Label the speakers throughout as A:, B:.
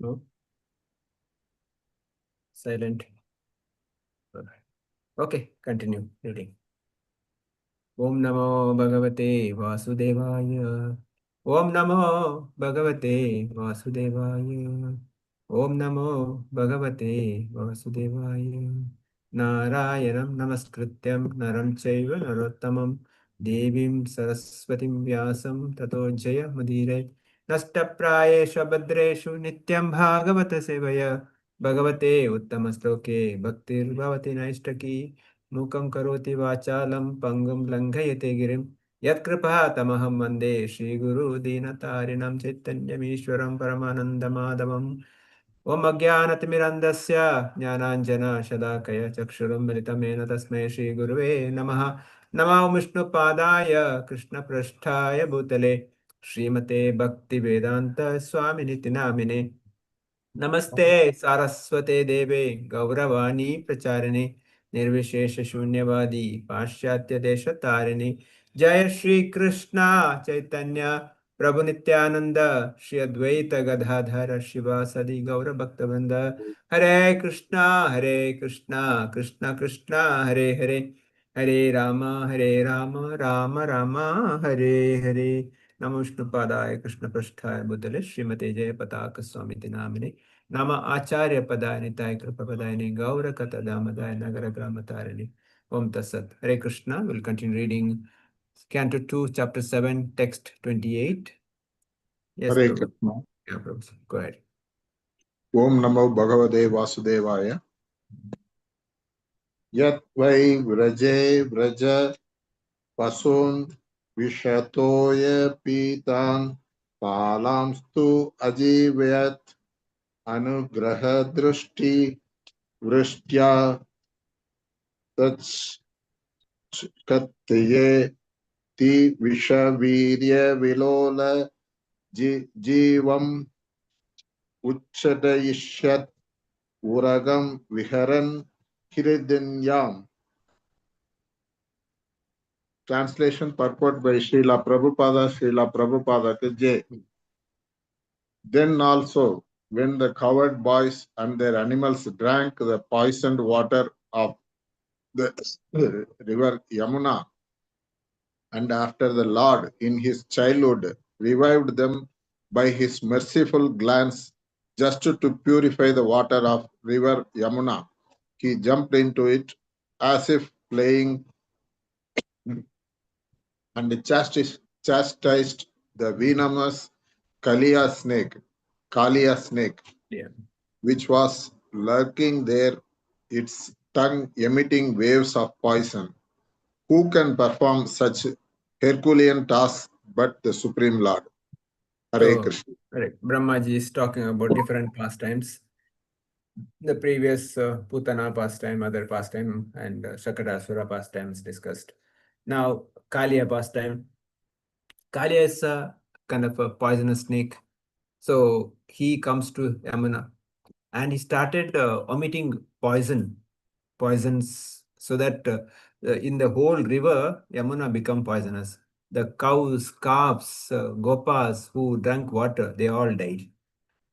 A: No? Silent. Okay, continue reading. Om Namo Bhagavate Vasudevaya. Om Namo Bhagavate Vasudevaya. Om Namo Bhagavate Vasudevaya. Narayanam Namaskrityam Naram Chaiva Narottamam Devim Saraswatim Vyasam Tato Jaya Mudire Nastapradeshu Bhadreshu Nityam Bhagavata Sevaya Bhagavate Uttamastoke Bhaktir Bhavati Naistaki Mukam karoti vachalam pangum langhayate girim yatkripa tamaham vande Shri Guru Dinatarinam Chaitanyamishwaram Paramanandamadavam Om Ajnanatimirandasya Jnananjana Shalakaya Chakshuram Militamena Tasmai Shri Guruve Namaha Namo Vishnu Padaya Krishna Prasthaya Bhutale Srimate Bhakti Vedanta Swami Nitinamine नमस्ते सारस्वते देवे गौरवाणी प्रचारिणे निर्विशेष शून्यवादी पाश्चात्य देश तारिणे जय श्री कृष्णा चैतन्य प्रभु नित्यानंद श्री अद्वैत गदाधर शिवासदि गौर भक्तवृंद हरे कृष्णा कृष्णा कृष्णा हरे हरे हरे राम राम राम हरे हरे नमो विष्णुपादाय कृष्ण पृष्ठाय भूतले श्रीमते जय पताक स्वामी नामिने नाम आचार्य पदाय निताय कृपपदाय गौर कथादामदाय नगर ग्राम Tarini Om Tassat. Hare Krishna. We'll continue reading Canto 2, Chapter 7, Text 28. Yes,
B: Hare
A: Prabhu.
B: Krishna.
A: Yeah, Prabhu. Go ahead.
B: Om Namo Bhagavate Vasudevaya. Yat vai vraje vraja pasun vishatoya pitan palamstu ajivayat anugraha drushti vristya tatskatye ti vishavirya vilola jivam uchadayishyat uragam viharan hridanyam. Translation purport by Srila Prabhupada to J. Then also, when the cowherd boys and their animals drank the poisoned water of the river Yamuna, and after the Lord in his childhood revived them by his merciful glance just to purify the water of river Yamuna, he jumped into it as if playing and chastised the venomous Kalia snake,
A: Yeah.
B: which was lurking there, its tongue emitting waves of poison. Who can perform such Herculean tasks but the Supreme Lord? Hare
A: So,
B: Krishna.
A: correct. Brahmaji is talking about different pastimes. The previous Putana pastime, other pastime, and Shakadasura pastimes discussed. Now, Kalia pastime. Kalia is a kind of a poisonous snake. So he comes to Yamuna and he started emitting poisons, so that in the whole river, Yamuna become poisonous. The cows, calves, gopas who drank water, they all died.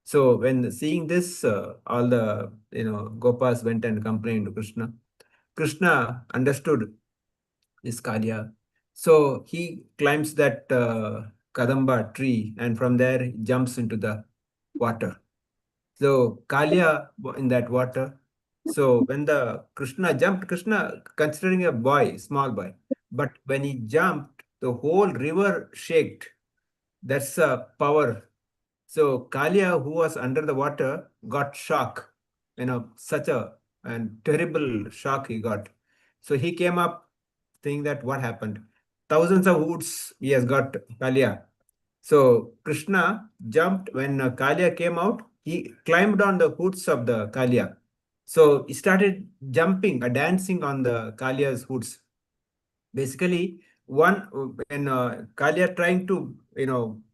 A: So when seeing this, all the gopas went and complained to Krishna. Krishna understood this Kalya. So he climbs that Kadamba tree and from there he jumps into the water. So Kalya in that water. So when the Krishna jumped, Krishna considering a boy, small boy, but when he jumped, the whole river shaked. That's a power. So Kalia, who was under the water, got shock. Such a and terrible shock he got. So he came up saying that what happened? Thousands of hoods he has got Kalia. So Krishna jumped when Kalia came out. He climbed on the hoods of the Kalia. So he started jumping, dancing on the Kalia's hoods. Basically, one when Kalia trying to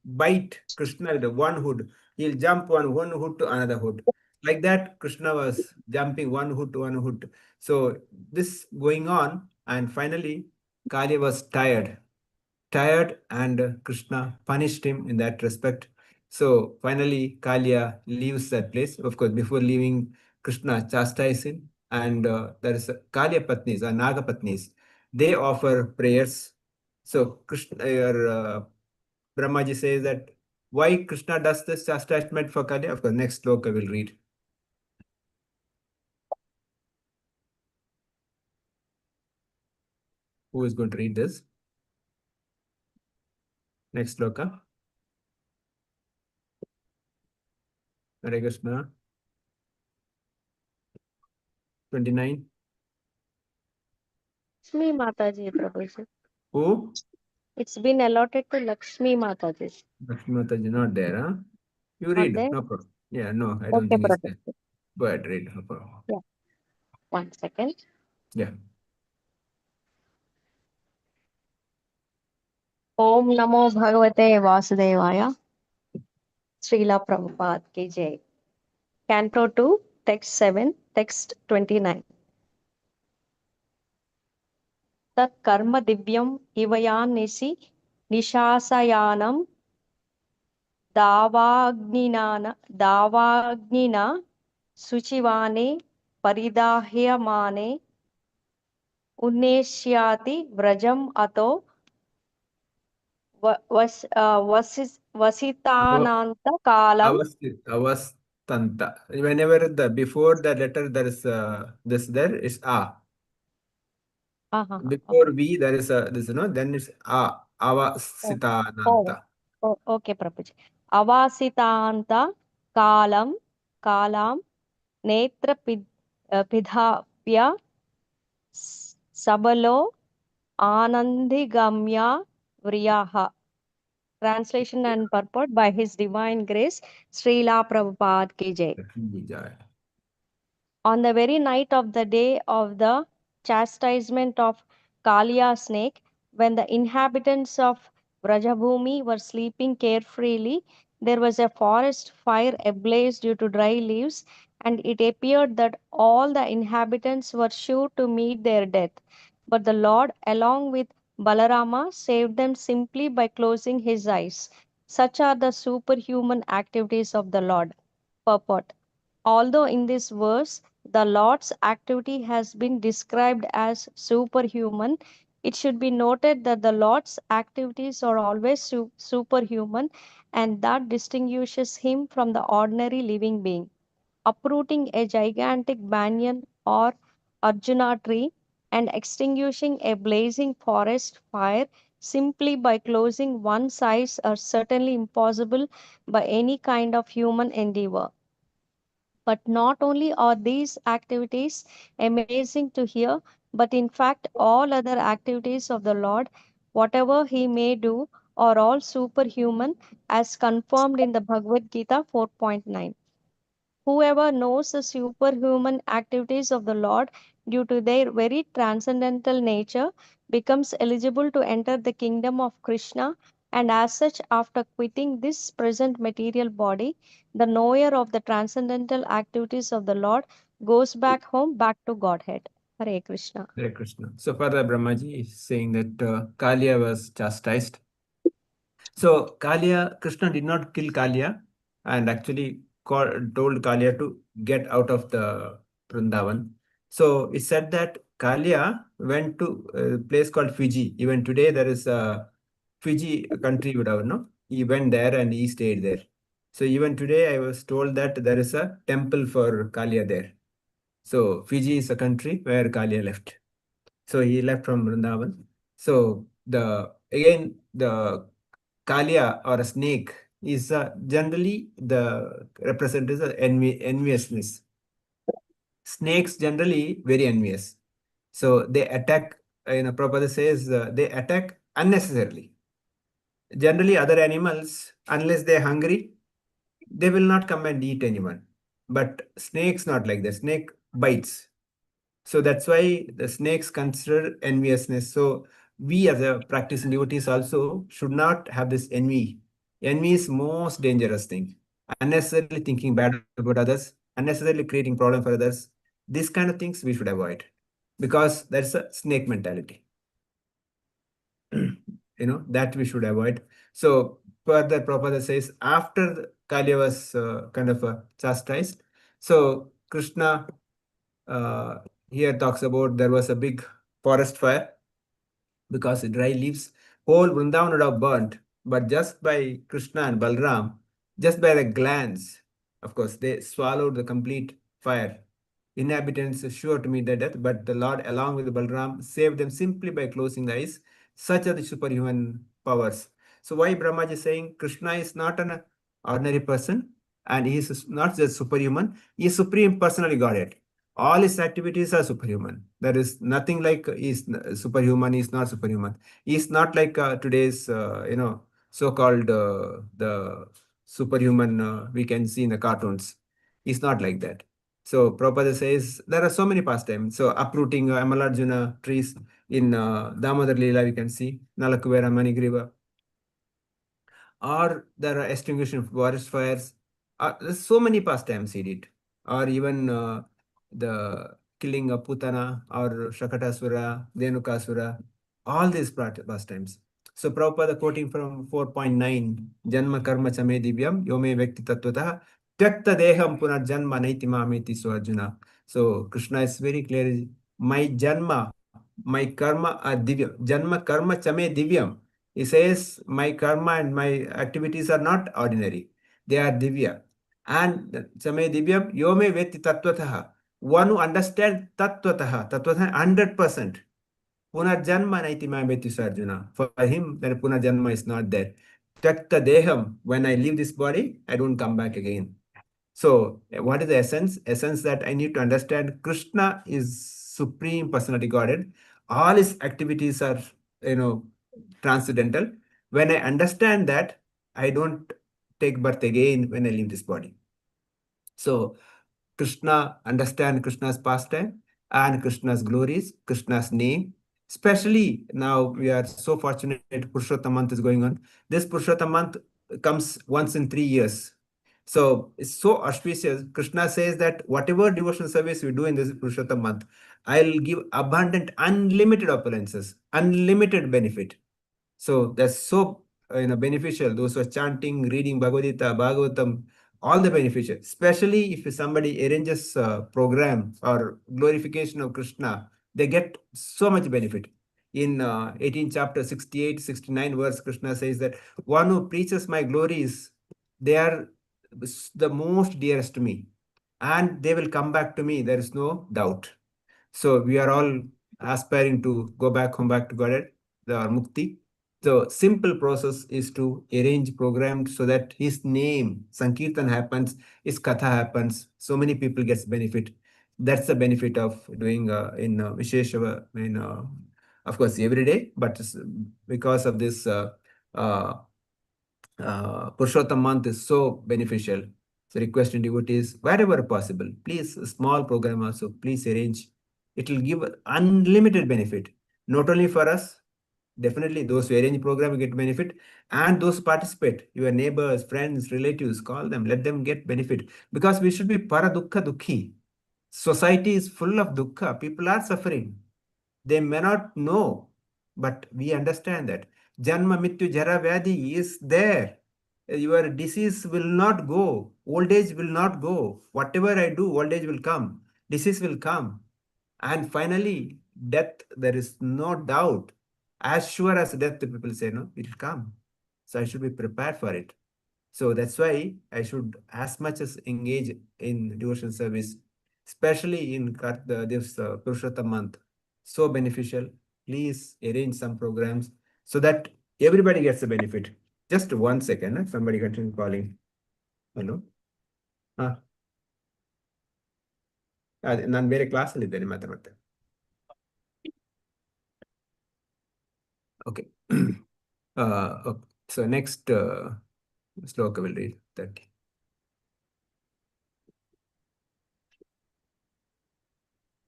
A: bite Krishna the one hood, he'll jump one hood to another hood. Like that, Krishna was jumping one hood to one hood. So this going on, and finally, Kalia was tired, and Krishna punished him in that respect. So finally, Kalia leaves that place. Of course, before leaving, Krishna chastises him. And there is Kalia Patnis or Naga Patnis. They offer prayers. So Krishna, Brahmaji says that why Krishna does this chastisement for Kalia? Of course, next sloka I will read. Who is going to read this? Next sloka. Hare Krishna. 29.
C: Lakshmi Mataji, Prabhuji.
A: Who?
C: It's been allotted to Lakshmi Mataji.
A: Lakshmi Mataji not there, huh? You
C: Not
A: read,
C: there?
A: no problem. Yeah, no, I don't
C: Okay,
A: think he's there.
C: Prabhuji.
A: Go ahead, read, no problem.
C: Yeah. 1 second.
A: Yeah.
C: Om Namo Bhagavate Vasudevaya. Srila Prabhupada ki Jai. Canto 2, text 7, text 29. Tat karma divyam ivayan nisi nishasayanam दावाग्निना शुचिवाने परिदाह्यमाने उन्नेष्याति व्रजम अतो वसितानांत कालम.
A: Avastanta. Whenever before the letter there is this there is a. Before
C: Okay.
A: V there is this then it's a. Avasitananta.
C: Okay, Prabhuji. Avasitananta kalam netra pidhapya sabalo anandigamya vriyaha. Translation and purport by His Divine Grace, Srila Prabhupada ki Jai. On the very night of the day of the chastisement of Kalia snake, when the inhabitants of Vrajabhumi were sleeping carefreely, there was a forest fire ablaze due to dry leaves, and it appeared that all the inhabitants were sure to meet their death. But the Lord, along with Balarama, saved them simply by closing his eyes. Such are the superhuman activities of the Lord. Purport. Although in this verse the Lord's activity has been described as superhuman, it should be noted that the Lord's activities are always superhuman, and that distinguishes him from the ordinary living being. Uprooting a gigantic banyan or Arjuna tree and extinguishing a blazing forest fire simply by closing one's eyes are certainly impossible by any kind of human endeavor. But not only are these activities amazing to hear, but in fact, all other activities of the Lord, whatever He may do, are all superhuman, as confirmed in the Bhagavad Gita 4.9. Whoever knows the superhuman activities of the Lord due to their very transcendental nature becomes eligible to enter the kingdom of Krishna, and as such, after quitting this present material body, the knower of the transcendental activities of the Lord goes back home, back to Godhead. Hare Krishna.
A: Hare Krishna. So further Brahmaji is saying that Kalia was chastised. So Kalia, Krishna did not kill Kalia and actually told Kalia to get out of the Vrindavan. So it said that Kalia went to a place called Fiji. Even today there is a Fiji country, would have, no? He went there and he stayed there. So even today I was told that there is a temple for Kalia there. So Fiji is a country where Kalia left. So he left from Vrindavan. So the Kalia or a snake is generally the represents enviousness. Snakes generally very envious. So they attack, Prabhupada says they attack unnecessarily. Generally other animals, unless they're hungry, they will not come and eat anyone. But snakes not like that. Snake bites. So that's why the snakes consider enviousness. So we as a practicing devotees also should not have this envy. Envy is most dangerous thing. Unnecessarily thinking bad about others, unnecessarily creating problem for others. These kind of things we should avoid because that's a snake mentality. That we should avoid. So further Prabhupada says after Kaliya was kind of chastised. So Krishna here talks about there was a big forest fire because dry leaves, whole Vrindavan would have burnt. But just by Krishna and Balram, just by the glance, of course, they swallowed the complete fire. Inhabitants sure to meet their death, but the Lord, along with Balram, saved them simply by closing the eyes. Such are the superhuman powers. So why Brahmaji is saying Krishna is not an ordinary person and he is not just superhuman, he is supreme personally Godhead. All his activities are superhuman. There is nothing like he's superhuman, he's not superhuman. He's not like today's, so-called the superhuman we can see in the cartoons. He's not like that. So Prabhupada says there are so many pastimes. So uprooting Amalarjuna trees in Damodar Leela, we can see Nalakuvera, Manigriva, or there are extinguishing of forest fires. There's so many pastimes he did, or even the killing of Putana or Shakatasura, Dhenukasura, all these pastimes. So Prabhupada quoting from 4.9, Janma Karma Chame Divyam, Yome Vekti Tattvataha, Tyakta Deham Punarjanma Naiti Mameti So Arjuna. So Krishna is very clear, my Janma, my karma are Divyam. Janma Karma Chame Divyam. He says, my karma and my activities are not ordinary. They are divya. And Chame Divyam, Yome Veti Tattvataha. One who understands Tattvataha, Tattvataha 100%. Punarjanma Naitima Veti Sarjuna. For him, then Punarjanma is not there. Takta Deham, when I leave this body, I don't come back again. So, what is the essence? Essence that I need to understand Krishna is supreme personality Godhead. All his activities are, transcendental. When I understand that, I don't take birth again when I leave this body. So, Krishna, understand Krishna's pastime and Krishna's glories, Krishna's name. Especially now we are so fortunate Purushottam month is going on. This Purushottam month comes once in 3 years. So it's so auspicious. Krishna says that whatever devotional service we do in this Purushottam month, I'll give abundant, unlimited opulences, unlimited benefit. So that's so beneficial. Those who are chanting, reading Bhagavad Gita, Bhagavatam, all the beneficial. Especially if somebody arranges a program or glorification of Krishna, they get so much benefit. In 18th chapter 68, 69 verse, Krishna says that one who preaches my glories, they are the most dearest to me, and they will come back to me. There is no doubt. So we are all aspiring to go back home, back to Godhead, the Mukti. The simple process is to arrange programs so that his name, Sankirtan happens, his Katha happens, so many people gets benefit. That's the benefit of doing in Visheshava, of course, every day, but because of this Purushottam month is so beneficial. So requesting devotees, wherever possible, please, a small program also, please arrange. It will give unlimited benefit, not only for us, definitely those who arrange program get benefit, and those who participate, your neighbors, friends, relatives, call them, let them get benefit, because we should be para dukkha dukhi. Society is full of dukkha, people are suffering. They may not know, but we understand that Janma Mityu Jara Vyadhi is there. Your disease will not go, old age will not go. Whatever I do, old age will come, disease will come. And finally, death, there is no doubt. As sure as death, the people say, no, it will come. So I should be prepared for it. So that's why I should as much as engage in devotional service, especially in this Purushottam month. So beneficial. Please arrange some programs so that everybody gets the benefit. Just 1 second, somebody continue calling. Hello? ನಾನು ಬೇರೆ ಕ್ಲಾಸಲ್ಲಿದ್ದೇನೆ ಮಾತಾಡ್ತೇನೆ. Okay. Okay. So next sloka will read 30.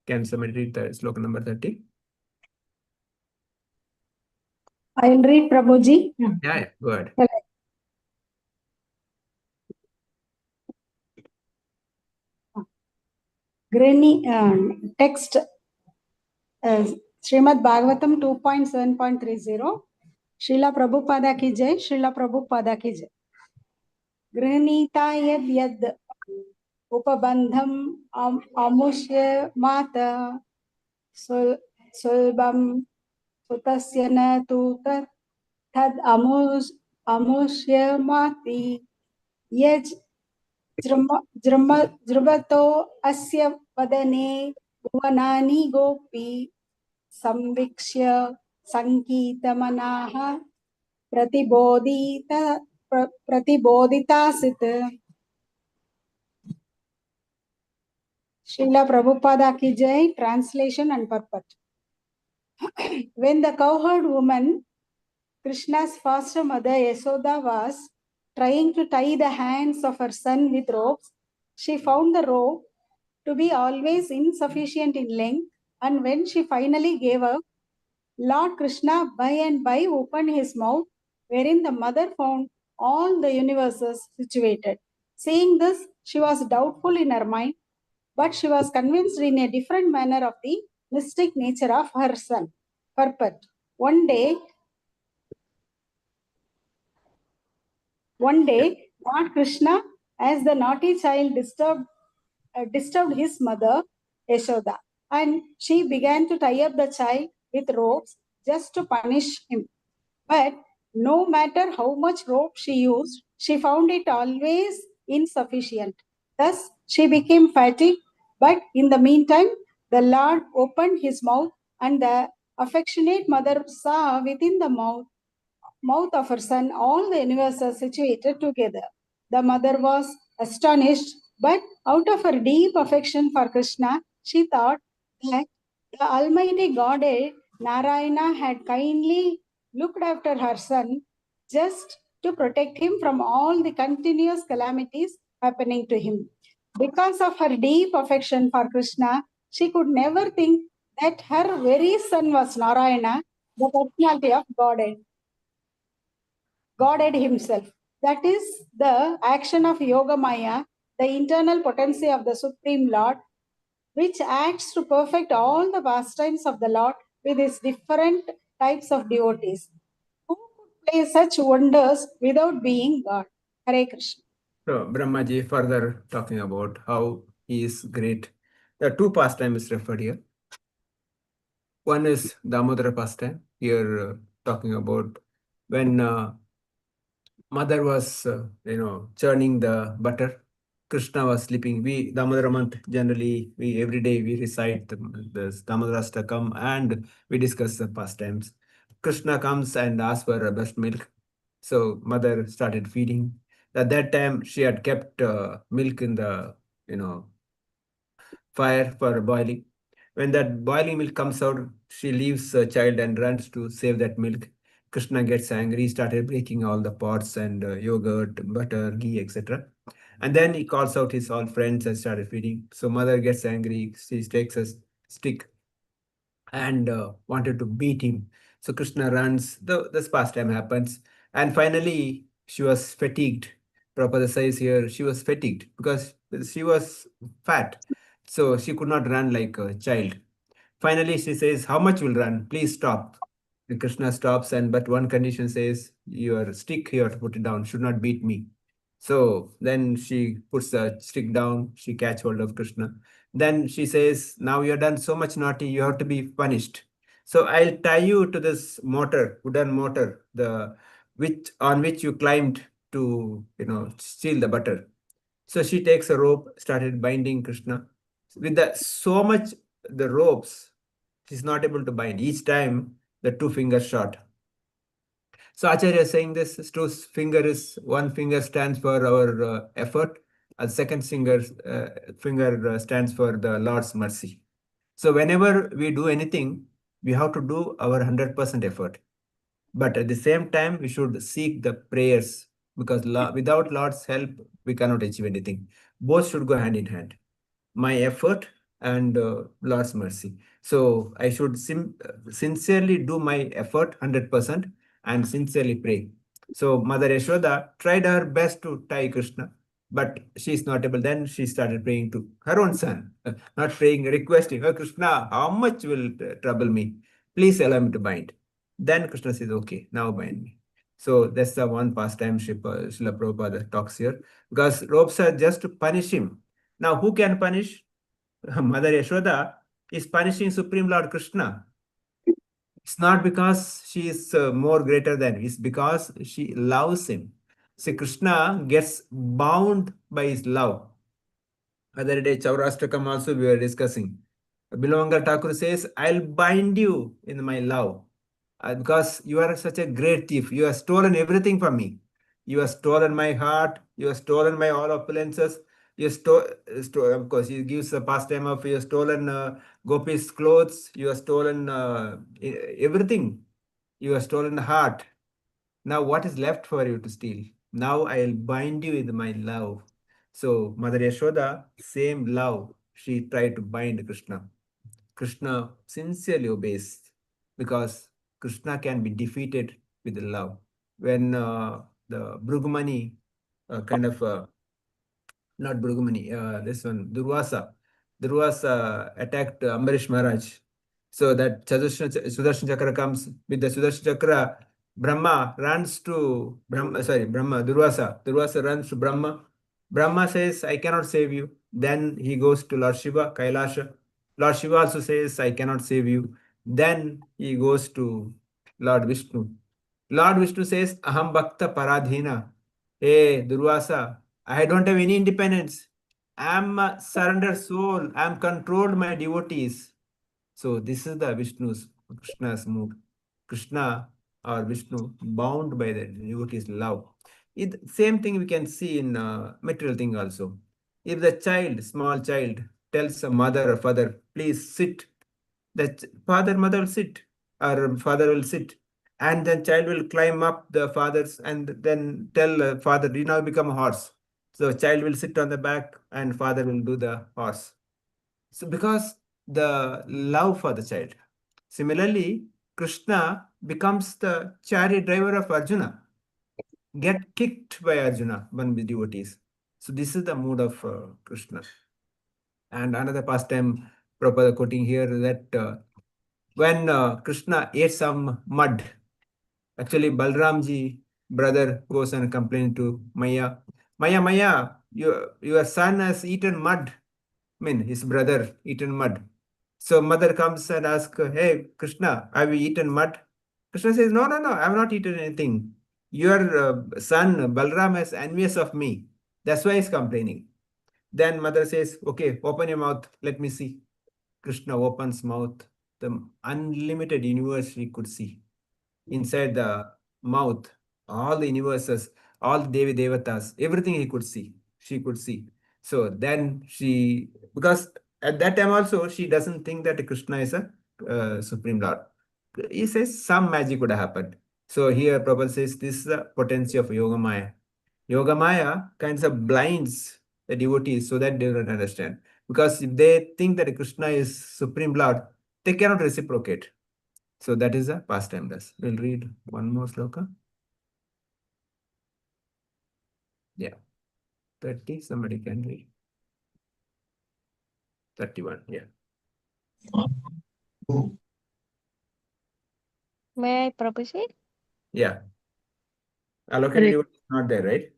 A: Can somebody read the sloka number 30?
D: I'll read, Prabhuji.
A: Yeah, go ahead.
D: Granny text Srimad Bhagavatam 2.7.30. Srila Prabhupada की जय, श्रीला प्रभुपादा की जय। गृह्णीता यद् यद् उपबन्धम् अमुष्य मात सुलभं सुतस्य न तु तद् अमुष्यमाति यज् जृम्भतो अस्य वदने भुवनानि गोपी संवीक्ष्य संकीतमनाः प्रतिबोधितासित्। Srila Prabhupada ki jai. Translation and purport. When the cowherd woman, Krishna's foster mother Yasoda, was trying to tie the hands of her son with ropes, she found the rope to be always insufficient in length, and when she finally gave up, Lord Krishna by and by opened his mouth, wherein the mother found all the universes situated. Seeing this, she was doubtful in her mind, but she was convinced in a different manner of the mystic nature of her son. Purport. One day, Lord Krishna, as the naughty child, disturbed his mother, Yashoda, and she began to tie up the child with ropes just to punish him. But no matter how much rope she used, she found it always insufficient. Thus, she became fatigued. But in the meantime, the Lord opened his mouth, and the affectionate mother saw within the mouth of her son all the universes situated together. The mother was astonished, but out of her deep affection for Krishna, she thought that the Almighty Godhead Narayana had kindly looked after her son just to protect him from all the continuous calamities happening to him. Because of her deep affection for Krishna, she could never think that her very son was Narayana, the personality of Godhead himself. That is the action of Yoga Maya, the internal potency of the Supreme Lord, which acts to perfect all the pastimes of the Lord with his different types of devotees. Who could play such wonders without being God? Hare Krishna.
A: So Brahmaji further talking about how he is great. There are two pastimes referred here. One is Damodara pastime. Here talking about when mother was, churning the butter. Krishna was sleeping. We Damodara month generally we every day we recite the Damodara Astakam and we discuss the pastimes. Krishna comes and asks for breast milk, so mother started feeding. At that time, she had kept milk in the fire for boiling. When that boiling milk comes out, she leaves the child and runs to save that milk. Krishna gets angry, started breaking all the pots and yogurt, butter, ghee, etc. And then he calls out his all friends and started feeding. So mother gets angry. She takes a stick and wanted to beat him. So Krishna runs. This pastime happens, and finally she was fatigued. Prabhupada says here she was fatigued because she was fat, so she could not run like a child. Finally, she says, "How much will run? Please stop." And Krishna stops, and but one condition says, "Your stick, you have to put it down. Should not beat me." So then she puts the stick down. She catch hold of Krishna. Then she says, "Now you have done so much naughty. You have to be punished. So I'll tie you to this mortar, wooden mortar, the which on which you climbed to, steal the butter." So she takes a rope, started binding Krishna. With the so much the ropes, she's not able to bind. Each time the two fingers short. So Acharya is saying this two finger is one finger stands for our effort, and second finger stands for the Lord's mercy. So whenever we do anything, we have to do our 100% effort. But at the same time, we should seek the prayers because without Lord's help, we cannot achieve anything. Both should go hand in hand. My effort and Lord's mercy. So I should sincerely do my effort 100% and sincerely pray. So Mother Yashoda tried her best to tie Krishna, but she's not able. Then she started praying to her own son, not praying, requesting, "Oh Krishna, how much will trouble me? Please allow me to bind." Then Krishna says, okay, now bind me. So that's the one pastime Srila Prabhupada talks here. Because ropes are just to punish him. Now who can punish? Mother Yashoda is punishing Supreme Lord Krishna. It's not because she is more greater than him. It's because she loves him. See, Krishna gets bound by his love. Other day, Chaurashtakam also we were discussing. Bilavangal Thakur says, I'll bind you in my love. Because you are such a great thief. You have stolen everything from me. You have stolen my heart. You have stolen my all opulences. You of course, he gives the pastime of you have stolen Gopi's clothes. You have stolen everything. You have stolen the heart. Now, what is left for you to steal? Now I'll bind you with my love. So, Mother Yashoda, same love, she tried to bind Krishna. Krishna sincerely obeys because Krishna can be defeated with love. When the Brugmani kind of not Brugmani, this one, Durvasa attacked Ambarish Maharaj. So that Sudarshan Chakra comes with the Sudarshan Chakra. Brahma runs to Brahma, Durvasa runs to Brahma. Brahma says, I cannot save you. Then he goes to Lord Shiva, Kailasha. Lord Shiva also says, I cannot save you. Then he goes to Lord Vishnu. Lord Vishnu says, Aham Bhakta Paradhina. Hey, Durvasa, I don't have any independence. I'm a surrendered soul. I'm controlled my devotees. So this is the Krishna's mood. Krishna or Vishnu bound by the devotee's love. Same thing we can see in material thing also. If the small child, tells a mother or father, please sit, the mother will sit, or father will sit, and then child will climb up the father's and then tell father, you now become a horse. So child will sit on the back and father will do the horse. So because the love for the child. Similarly, Krishna becomes the chariot driver of Arjuna, get kicked by Arjuna, one of the devotees. So this is the mood of Krishna. And another pastime, Prabhupada quoting here, that when Krishna ate some mud, actually Balramji brother goes and complains to Maya, Maya, your son has eaten mud. I mean, his brother eaten mud. So mother comes and asks, hey, Krishna, have you eaten mud? Krishna says, no, I have not eaten anything. Your son Balram is envious of me. That's why he's complaining. Then mother says, okay, open your mouth. Let me see. Krishna opens mouth. The unlimited universe he could see. Inside the mouth, all the universes, all the Devi Devatas, everything he could see. She could see. So then because at that time also, she doesn't think that Krishna is a Supreme Lord. He says some magic would have happened. So here Prabhupada says this is the potency of Yoga Maya. Yoga Maya kinds of blinds the devotees so that they don't understand. Because if they think that Krishna is Supreme Lord, they cannot reciprocate. So that is a pastime thus. We'll read one more sloka. Yeah. 30, somebody can read. 31, yeah.
C: May I proceed?
A: Yeah. Allocated devotee is not there, right?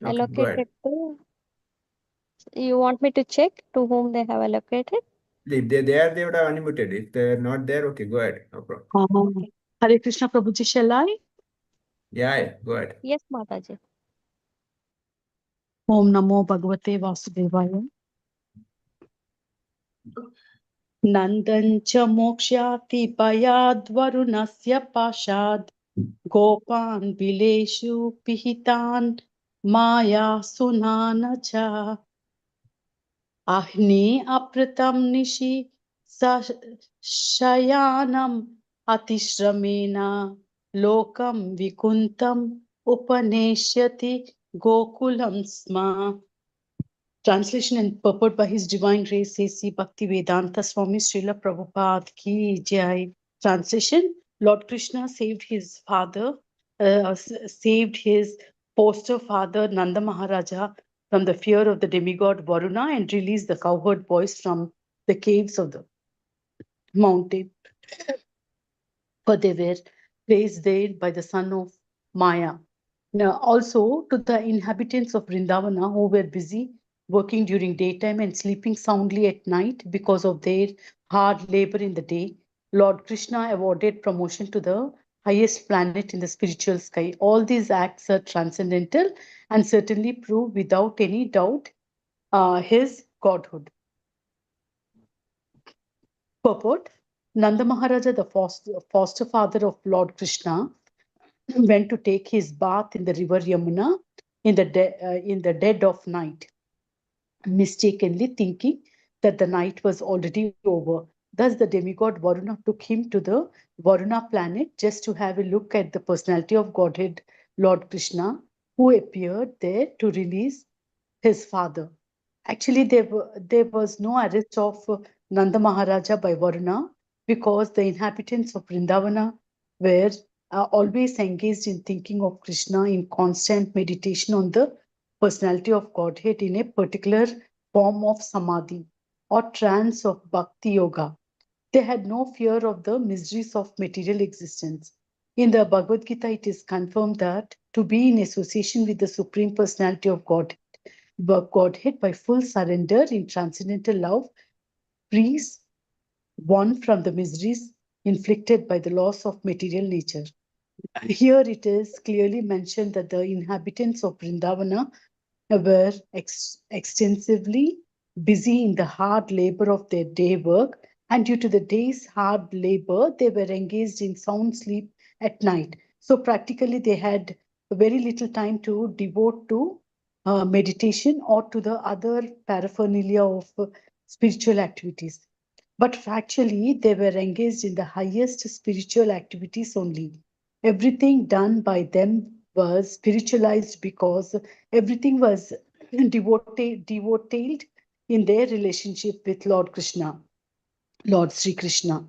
A: Okay, go ahead.
C: Allocated to, you want me to check to whom they have allocated?
A: If they're there, they would have unmuted. If they're not there, okay, go ahead. No problem.
C: Okay.
E: Hare Krishna Prabhuji, shall I?
A: Yeah, go ahead.
C: Yes, Mataji.
E: Om Namo Bhagavate Vasudevaya. Nandan cha mokshati payad varunasya pashad gopan vileshu pihitan maya sunana cha ahni apratam nishi shayanam atishramena lokam vikuntam upaneshyati gokulam sma. Translation and purport by His Divine Grace A.C. Bhaktivedanta Swami Srila Prabhupada Ki Jai. Translation: Lord Krishna saved his saved his foster father Nanda Maharaja from the fear of the demigod Varuna and released the cowherd boys from the caves of the mountain. for they were placed there by the son of Maya. Now, also to the inhabitants of Vrindavana who were busy working during daytime and sleeping soundly at night because of their hard labor in the day, Lord Krishna awarded promotion to the highest planet in the spiritual sky. All these acts are transcendental and certainly prove without any doubt his godhood. Purport: Nanda Maharaja, the foster father of Lord Krishna, went to take his bath in the river Yamuna in the dead of night, mistakenly thinking that the night was already over. Thus, the demigod Varuna took him to the Varuna planet just to have a look at the personality of Godhead Lord Krishna, who appeared there to release his father. Actually, there was no arrest of Nanda Maharaja by Varuna because the inhabitants of Vrindavana were always engaged in thinking of Krishna in constant meditation on the personality of Godhead in a particular form of samadhi or trance of bhakti yoga. They had no fear of the miseries of material existence. In the Bhagavad Gita, it is confirmed that to be in association with the Supreme Personality of Godhead by full surrender in transcendental love frees one from the miseries inflicted by the loss of material nature. Here it is clearly mentioned that the inhabitants of Vrindavana were extensively busy in the hard labor of their day work, and due to the day's hard labor, they were engaged in sound sleep at night. So practically, they had very little time to devote to meditation or to the other paraphernalia of spiritual activities. But factually, they were engaged in the highest spiritual activities only. Everything done by them was spiritualized because everything was devoted in their relationship with Lord Krishna, Lord Sri Krishna.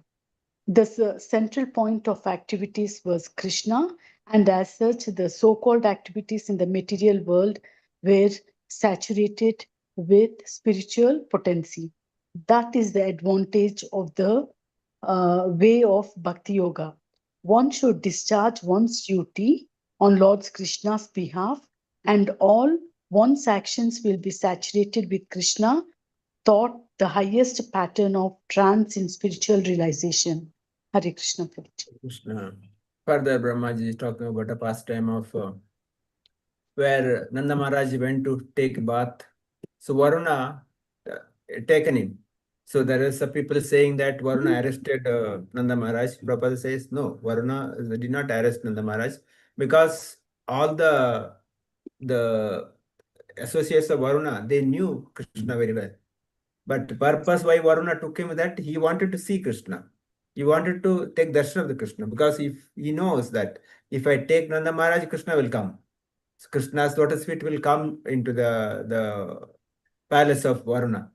E: The central point of activities was Krishna, and as such, the so called activities in the material world were saturated with spiritual potency. That is the advantage of the way of Bhakti Yoga. One should discharge one's duty on Lord Krishna's behalf, and all one's actions will be saturated with Krishna, thought the highest pattern of trance in spiritual realization. Hare Krishna.
A: Krishna. Further, Brahmaji is talking about a pastime of where Nanda Maharaj went to take bath. So Varuna taken him. So there is some people saying that Varuna arrested Nanda Maharaj. Prabhupada says no, Varuna did not arrest Nanda Maharaj because all the associates of Varuna, they knew Krishna very well. But the purpose why Varuna took him that he wanted to see Krishna. He wanted to take darshan of the Krishna because if he knows that if I take Nanda Maharaj, Krishna will come. So Krishna's lotus feet will come into the palace of Varuna.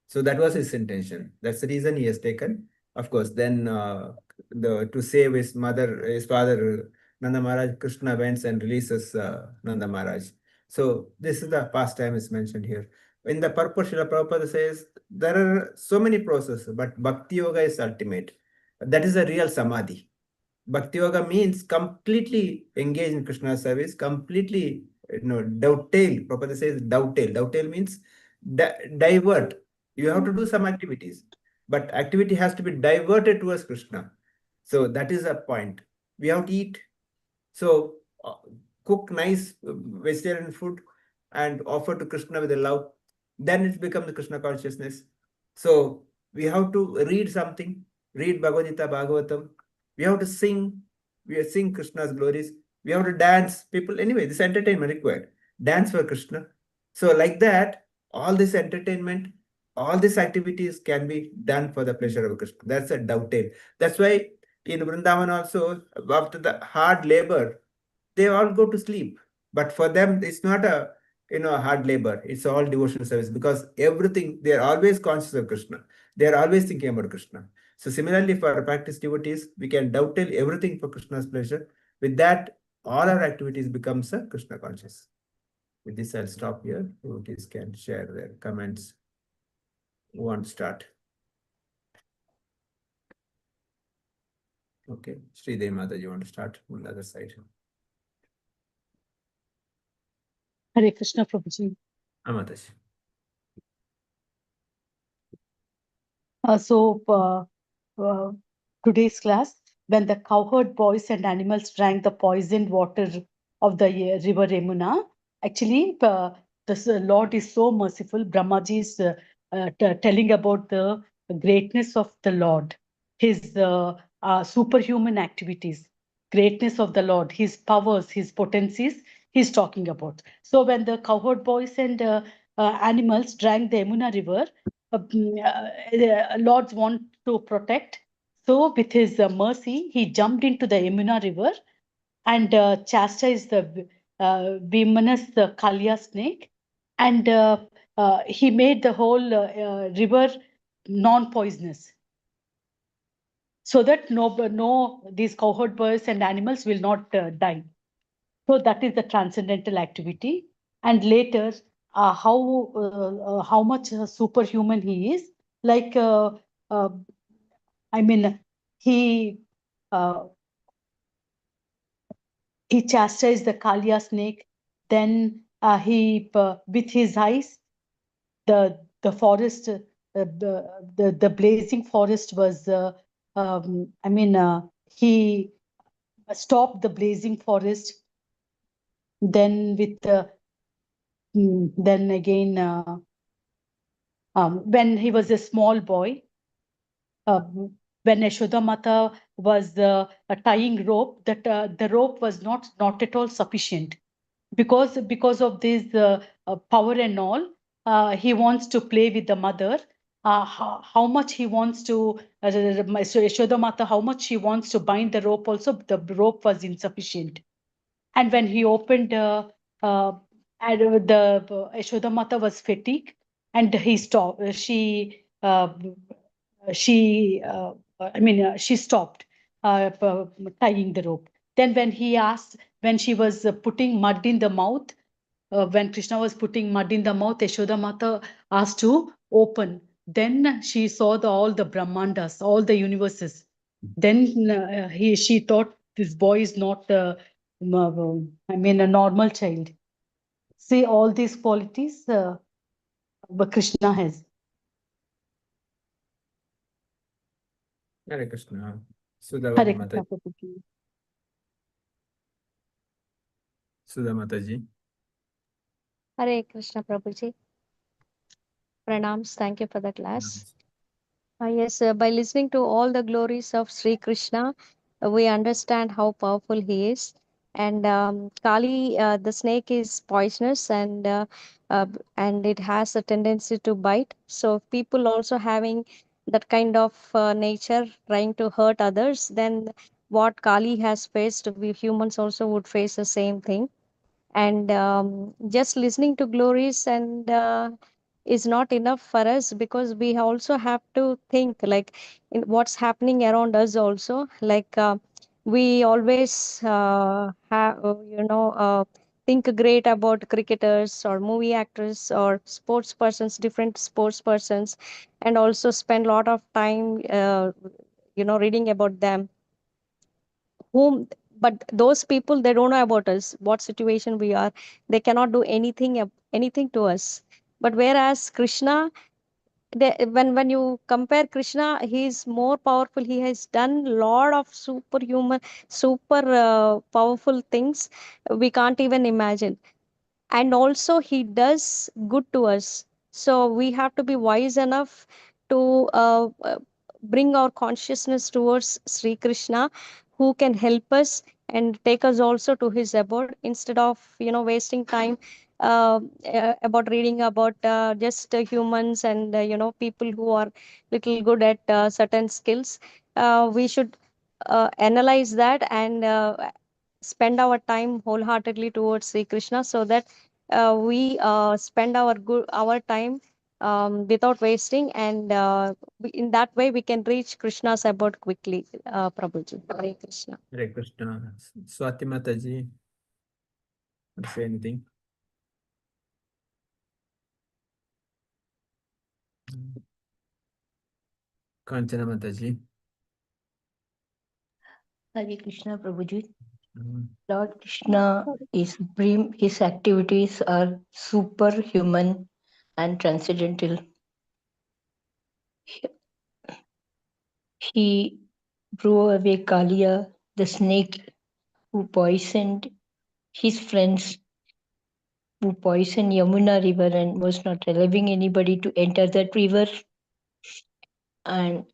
A: So that was his intention. That's the reason he has taken. Of course, then to save his father, Nanda Maharaj, Krishna went and releases Nanda Maharaj. So this is the pastime is mentioned here. In the purport, Srila Prabhupada says there are so many processes, but Bhakti Yoga is ultimate. That is a real samadhi. Bhakti Yoga means completely engage in Krishna service, completely dovetail. Prabhupada says dovetail. Dovetail means divert. You have to do some activities, but activity has to be diverted towards Krishna. So that is a point. We have to eat. So cook nice vegetarian food and offer to Krishna with a love. Then it becomes the Krishna consciousness. So we have to read something, read Bhagavad Gita, Bhagavatam. We have to sing. We sing Krishna's glories. We have to dance. People, anyway, this entertainment required. Dance for Krishna. So like that, all this entertainment, all these activities can be done for the pleasure of Krishna. That's a dovetail. That's why in Vrindavan also, after the hard labor, they all go to sleep. But for them, it's not a hard labor. It's all devotional service because everything, they are always conscious of Krishna. They are always thinking about Krishna. So similarly, for our practice devotees, we can dovetail everything for Krishna's pleasure. With that, all our activities becomes a Krishna conscious. With this, I'll stop here. Devotees can share their comments. Who want to start? Okay, Sridevi Mata, you want to start on the other side?
E: Hare Krishna, Prabhuji.
A: Amataji.
E: Today's class, when the cowherd boys and animals drank the poisoned water of the river Yamuna, actually, the Lord is so merciful. Brahmaji is telling about the greatness of the Lord, his superhuman activities, greatness of the Lord, his powers, his potencies, he's talking about. So when the cowherd boys and animals drank the Yamuna river, Lords want to protect. So with his mercy, he jumped into the Yamuna river and chastised the venomous Kalia snake, and he made the whole river non-poisonous, so that no these cohort birds and animals will not die. So that is the transcendental activity. And later, how much superhuman he is, like uh, I mean, he uh, he chastised the Kalia snake. Then he with his eyes, the forest, the blazing forest was. He stopped the blazing forest. Then then again, when he was a small boy, when Yashoda Mata was tying rope, that the rope was not at all sufficient, because of this power and all. He wants to play with the mother. How much he wants to, Yashoda Mata, how much she wants to bind the rope, also the rope was insufficient. And when he opened, and the Yashoda Mata was fatigued, and he stopped. She stopped tying the rope. Then when she was putting mud in the mouth, when Krishna was putting mud in the mouth, Yashoda Mata asked to open. Then she saw all the Brahmandas, all the universes. Then she thought this boy is not, a normal child. See, all these qualities Krishna has.
A: Hare Krishna.
E: Hare
A: Sudhavati
E: Krishna,
A: Mataji.
E: Prabhuji.
A: Sudha Mataji.
C: Hare Krishna Prabhuji. Pranams. Thank you for the class. Yes, by listening to all the glories of Sri Krishna, we understand how powerful he is. And Kali, the snake is poisonous, and it has a tendency to bite. So people also having that kind of nature, trying to hurt others, then what Kali has faced, we humans also would face the same thing. And just listening to glories and is not enough for us, because we also have to think like in what's happening around us also, like we always have think great about cricketers or movie actors or sports persons, different sports persons, and also spend a lot of time reading about them, whom, but those people, they don't know about us, what situation we are. They cannot do anything to us. But whereas Krishna, when you compare Krishna, he is more powerful. He has done lot of superhuman, super powerful things we can't even imagine. And also he does good to us. So we have to be wise enough to bring our consciousness towards Sri Krishna, who can help us and take us also to his abode, instead of wasting time about reading about just humans and people who are little good at certain skills. We should analyze that and spend our time wholeheartedly towards Sri Krishna, so that we spend our time without wasting, and in that way we can reach Krishna's abode quickly. Prabhuji, Hare Krishna.
A: Hare Krishna. Swati Mataji. Want to say anything? Kanchana Mataji.
F: Hare Krishna, Prabhuji.
A: Mhm.
F: Lord Krishna is supreme. His activities are superhuman and transcendental. He drove away Kalia, the snake who poisoned his friends, who poisoned Yamuna river and was not allowing anybody to enter that river. And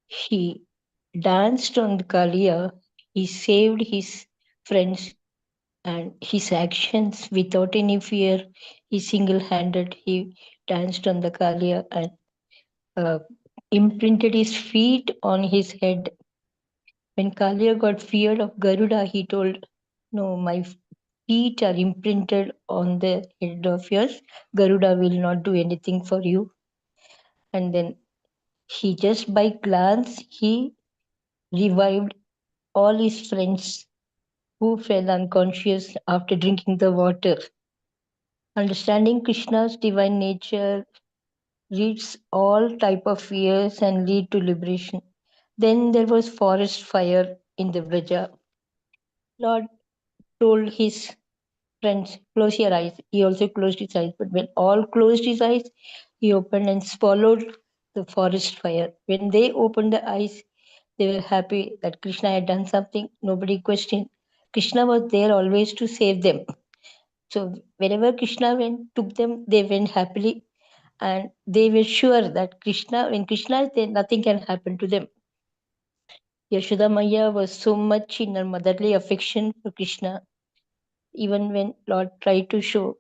F: he danced on the Kalia. He saved his friends and his actions without any fear. He single-handed, he danced on the Kalia and imprinted his feet on his head. When Kalia got feared of Garuda, he told, "No, my feet are imprinted on the head of yours. Garuda will not do anything for you." And then he just by glance, he revived all his friends who fell unconscious after drinking the water. Understanding Krishna's divine nature reads all type of fears and lead to liberation. Then there was forest fire in the Vraja. Lord told his friends, close your eyes. He also closed his eyes, but when all closed his eyes, he opened and swallowed the forest fire. When they opened the eyes, they were happy that Krishna had done something. Nobody questioned. Krishna was there always to save them. So wherever Krishna went, took them, they went happily, and they were sure that when Krishna is there, nothing can happen to them. Yashoda Maya was so much in her motherly affection for Krishna, even when Lord tried to show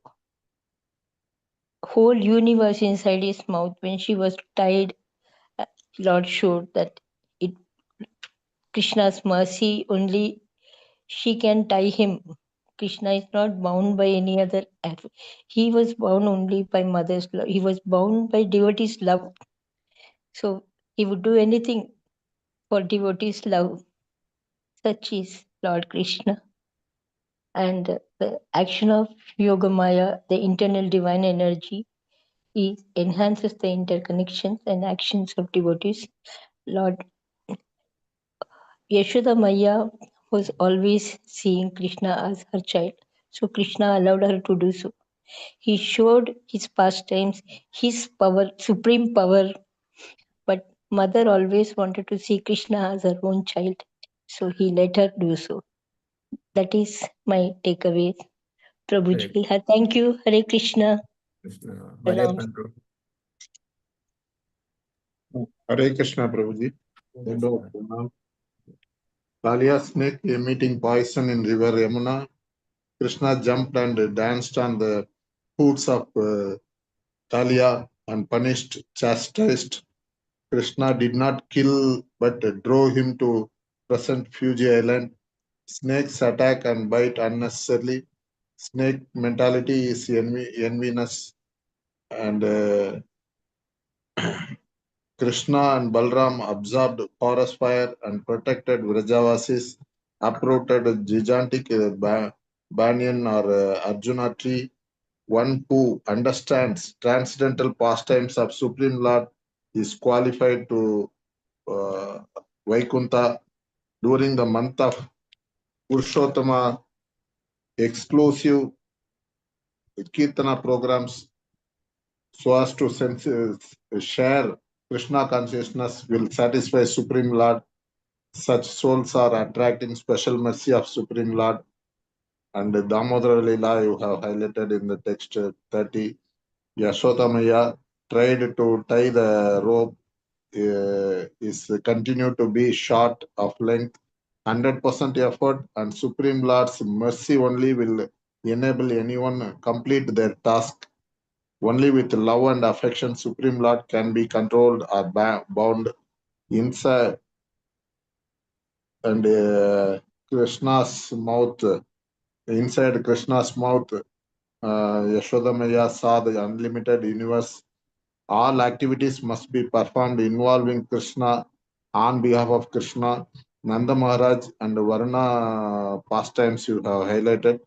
F: whole universe inside his mouth. When she was tied, Lord showed that it Krishna's mercy only she can tie him. Krishna is not bound by any other act. He was bound only by mother's love. He was bound by devotee's love. So he would do anything for devotee's love. Such is Lord Krishna. And the action of Yogamaya, the internal divine energy, enhances the interconnections and actions of devotees. Lord Yashoda Maya was always seeing Krishna as her child, so Krishna allowed her to do so. He showed his pastimes, his power, supreme power, but mother always wanted to see Krishna as her own child, so he let her do so. That is my takeaway.
A: Great.
F: Prabhuji, thank you. Hare Krishna.
A: Krishna.
F: Pranam.
B: Hare Krishna, Prabhuji.
A: Krishna.
B: Kalia snake emitting poison in river Yamuna. Krishna jumped and danced on the hoods of Kalia and punished, chastised. Krishna did not kill but drove him to present Fuji Island. Snakes attack and bite unnecessarily. Snake mentality is envinous, and Krishna and Balram absorbed forest fire and protected Vrajavasis, uprooted gigantic banyan or Arjuna tree. One who understands transcendental pastimes of Supreme Lord is qualified to Vaikuntha during the month of Purushottama. Exclusive Kirtana programs so as to share Krishna consciousness will satisfy Supreme Lord. Such souls are attracting special mercy of Supreme Lord. And Damodara Lila you have highlighted in the text 30. Yashoda tried to tie the rope is continued to be short of length. 100% effort and Supreme Lord's mercy only will enable anyone complete their task. Only with love and affection, Supreme Lord can be controlled or bound inside and Krishna's mouth. Inside Krishna's mouth, Yashoda Maya saw the unlimited universe. All activities must be performed involving Krishna on behalf of Krishna. Nanda Maharaj and Varuna pastimes you have highlighted.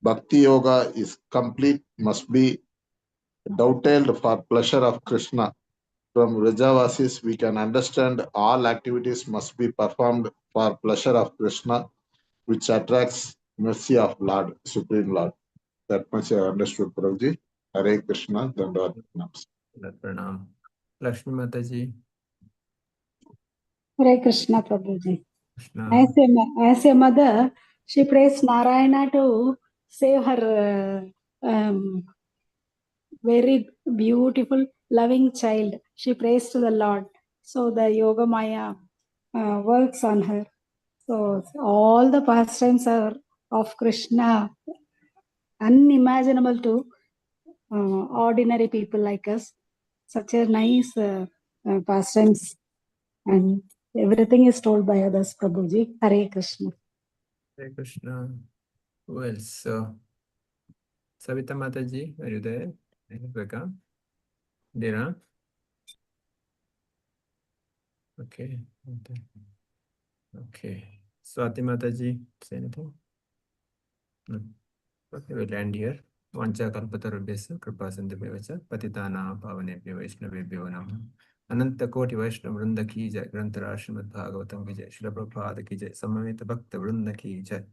B: Bhakti Yoga is complete, must be dovetailed for pleasure of Krishna. From Vrajavasis, we can understand all activities must be performed for pleasure of Krishna, which attracts mercy of Lord, Supreme Lord. That much I understood, Prabhuji. Hare Krishna, Dandavat Pranam.
A: Pranam. Lakshmi Mataji.
D: Hare Krishna, Prabhuji.
A: Krishna.
D: As a mother, she prays Narayana to save her very beautiful, loving child. She prays to the Lord. So the Yoga Maya works on her. So all the pastimes are of Krishna, unimaginable to ordinary people like us. Such a nice pastimes, and everything is told by others, Prabhuji. Hare Krishna.
A: Hare Krishna. Who else? Savita Mataji, are you there? Welcome. Dira. Okay. Okay. Swati Mataji, say anything? No. Okay, we'll end here. Vancha kalpatarubhyasya kripa sindhubhyacha patitana pavanebhyo vaishnavebhyo namah. Ananta Koti Vaishnava Vrinda ki jai, Grantara Srimad Bhagavatam ki jai, Srila Prabhupada ki jai, Samaveta Bhakta Vrinda ki jai.